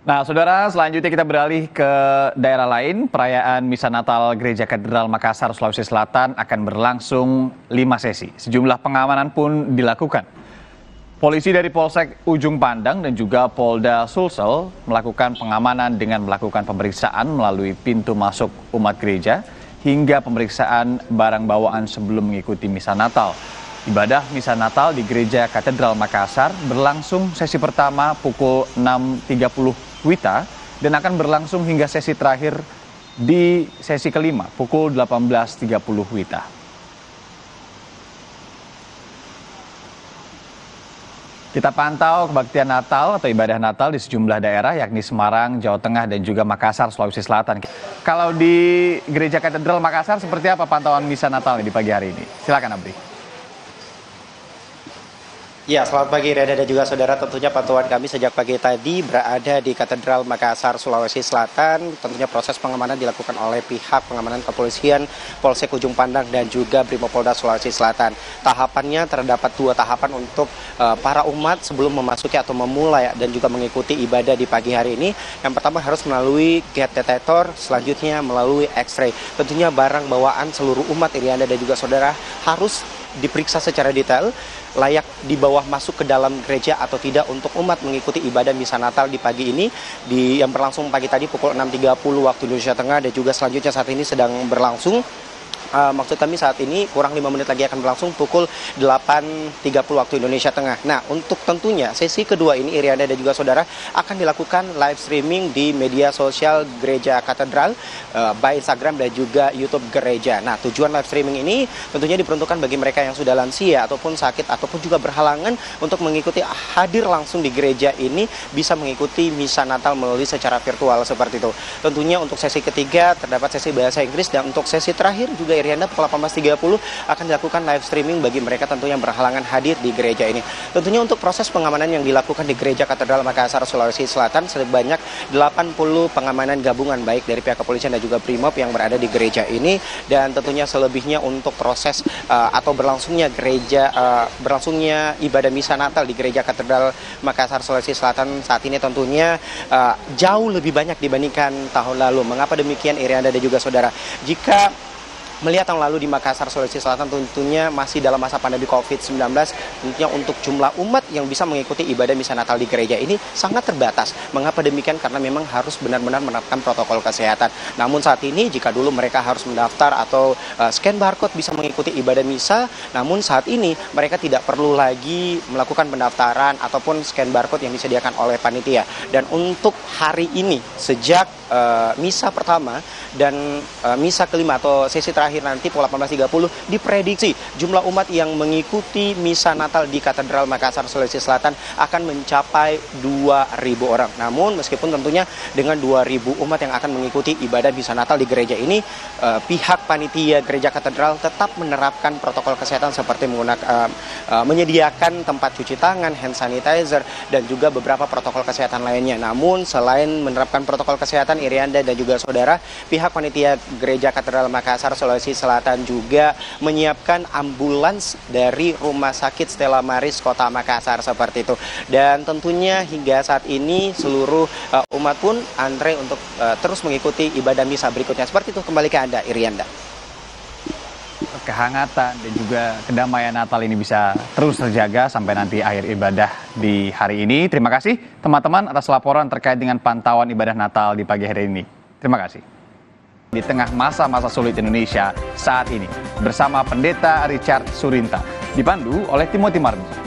Nah, saudara, selanjutnya kita beralih ke daerah lain. Perayaan Misa Natal Gereja Katedral Makassar, Sulawesi Selatan akan berlangsung 5 sesi. Sejumlah pengamanan pun dilakukan. Polisi dari Polsek Ujung Pandang dan juga Polda Sulsel melakukan pengamanan dengan melakukan pemeriksaan melalui pintu masuk umat gereja hingga pemeriksaan barang bawaan sebelum mengikuti Misa Natal. Ibadah Misa Natal di Gereja Katedral Makassar berlangsung sesi pertama pukul 6.30 WITA dan akan berlangsung hingga sesi terakhir di sesi kelima pukul 18.30 WITA. Kita pantau kebaktian Natal atau ibadah Natal di sejumlah daerah yakni Semarang, Jawa Tengah dan juga Makassar, Sulawesi Selatan. Kalau di Gereja Katedral Makassar seperti apa pantauan Misa Natal di pagi hari ini? Silakan Abri. Ya, selamat pagi Reda dan juga saudara. Tentunya pantauan kami sejak pagi tadi berada di Katedral Makassar, Sulawesi Selatan. Tentunya proses pengamanan dilakukan oleh pihak pengamanan kepolisian Polsek Ujung Pandang dan juga Brimopolda Sulawesi Selatan. Tahapannya terdapat 2 tahapan untuk para umat sebelum memasuki atau memulai dan juga mengikuti ibadah di pagi hari ini. Yang pertama harus melalui gate detector, selanjutnya melalui X-ray. Tentunya barang bawaan seluruh umat Irianda dan juga saudara harus diperiksa secara detail layak dibawa masuk ke dalam gereja atau tidak untuk umat mengikuti ibadah Misa Natal di pagi ini yang berlangsung pagi tadi pukul 6.30 waktu Indonesia Tengah dan juga selanjutnya saat ini sedang berlangsung. Maksud kami saat ini kurang 5 menit lagi akan berlangsung pukul 8.30 waktu Indonesia Tengah. Nah, untuk tentunya sesi kedua ini Irianda dan juga saudara akan dilakukan live streaming di media sosial Gereja Katedral by Instagram dan juga YouTube gereja. Nah, tujuan live streaming ini tentunya diperuntukkan bagi mereka yang sudah lansia ataupun sakit ataupun juga berhalangan untuk mengikuti hadir langsung di gereja ini bisa mengikuti Misa Natal melalui secara virtual seperti itu. Tentunya untuk sesi ketiga terdapat sesi bahasa Inggris dan untuk sesi terakhir juga Irianda pukul 18.30 akan dilakukan live streaming bagi mereka tentu yang berhalangan hadir di gereja ini. Tentunya untuk proses pengamanan yang dilakukan di Gereja Katedral Makassar, Sulawesi Selatan sebanyak 80 pengamanan gabungan baik dari pihak kepolisian dan juga Brimob yang berada di gereja ini dan tentunya selebihnya untuk proses atau berlangsungnya ibadah Misa Natal di Gereja Katedral Makassar, Sulawesi Selatan saat ini tentunya jauh lebih banyak dibandingkan tahun lalu. Mengapa demikian Irianda dan juga saudara? Jika melihat tahun lalu di Makassar, Sulawesi Selatan tentunya masih dalam masa pandemi COVID-19, tentunya untuk jumlah umat yang bisa mengikuti ibadah Misa Natal di gereja ini sangat terbatas. Mengapa demikian? Karena memang harus benar-benar menerapkan protokol kesehatan. Namun saat ini jika dulu mereka harus mendaftar atau scan barcode bisa mengikuti ibadah misa, namun saat ini mereka tidak perlu lagi melakukan pendaftaran ataupun scan barcode yang disediakan oleh panitia. Dan untuk hari ini sejak misa pertama dan misa kelima atau sesi terakhir nanti pukul 18.30 diprediksi jumlah umat yang mengikuti Misa Natal di Katedral Makassar, Sulawesi Selatan akan mencapai 2.000 orang. Namun meskipun tentunya dengan 2.000 umat yang akan mengikuti ibadah Misa Natal di gereja ini, pihak panitia Gereja Katedral tetap menerapkan protokol kesehatan seperti menyediakan tempat cuci tangan, hand sanitizer, dan juga beberapa protokol kesehatan lainnya. Namun selain menerapkan protokol kesehatan, Irianda dan juga saudara, pihak panitia Gereja Katedral Makassar, Sulawesi Selatan juga menyiapkan ambulans dari Rumah Sakit Stella Maris Kota Makassar seperti itu. Dan tentunya hingga saat ini seluruh umat pun antre untuk terus mengikuti ibadah misa berikutnya. Seperti itu, kembali ke Anda Irianda. Kehangatan dan juga kedamaian Natal ini bisa terus terjaga sampai nanti akhir ibadah di hari ini. Terima kasih teman-teman atas laporan terkait dengan pantauan ibadah Natal di pagi hari ini. Terima kasih. Di tengah masa-masa sulit Indonesia saat ini bersama Pendeta Richard Surinta, dipandu oleh Timothy Mardi.